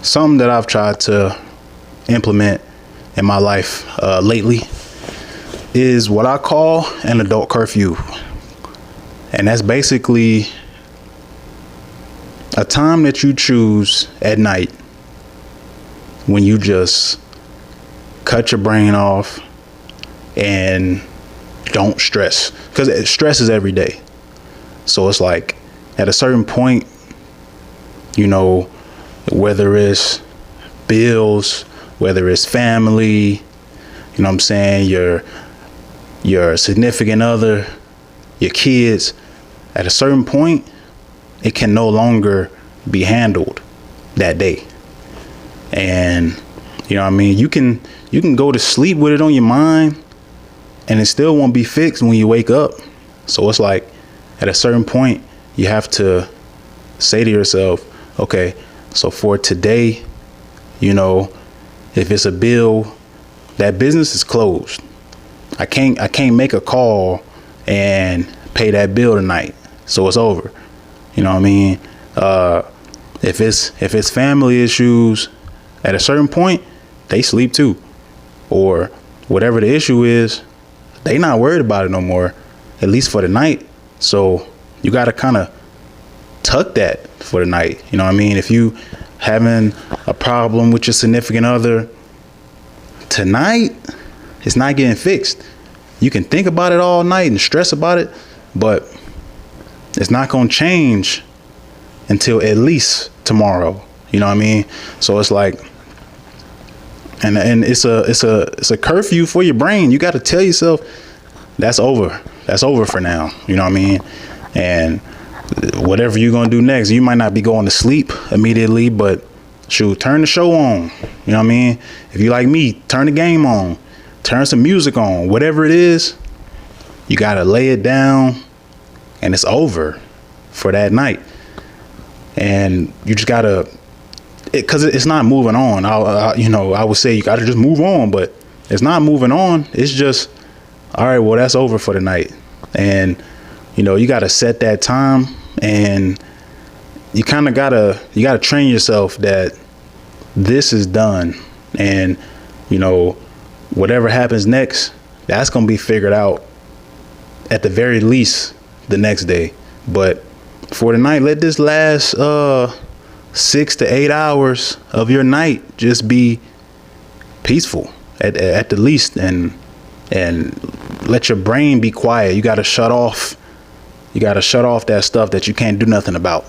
something that I've tried to implement in my life lately is what I call an adult curfew. And that's basically a time that you choose at night when you just cut your brain off and don't stress, because stress is every day. So it's like at a certain point, you know, whether it's bills, whether it's family, you know what I'm saying, your significant other, your kids, at a certain point, it can no longer be handled that day. And you know what I mean, you can go to sleep with it on your mind and it still won't be fixed when you wake up. So it's like at a certain point you have to say to yourself, okay, so for today, you know, if it's a bill, that business is closed. I can't make a call and pay that bill tonight. So it's over. You know what I mean? If it's family issues, at a certain point, they sleep too. Or whatever the issue is, they not worried about it no more, at least for the night. So you got to kind of tuck that for the night. You know what I mean? If you having a problem with your significant other tonight, it's not getting fixed. You can think about it all night and stress about it, but it's not going to change until at least tomorrow. You know what I mean? So it's like, and it's a curfew for your brain. You got to tell yourself that's over. That's over for now. You know what I mean? And whatever you're going to do next, you might not be going to sleep immediately, but shoot, turn the show on. You know what I mean? If you like me, turn the game on, turn some music on, whatever it is, you got to lay it down and it's over for that night. And you just got to, because it's not moving on. I would say you got to just move on, but it's not moving on. It's just, all right, well, that's over for the night. And, you know, you got to set that time, and you kind of you got to train yourself that this is done. And, you know, whatever happens next, that's going to be figured out at the very least the next day. But for the night, let this last 6 to 8 hours of your night just be peaceful at the least, and let your brain be quiet. You got to shut off that stuff that you can't do nothing about.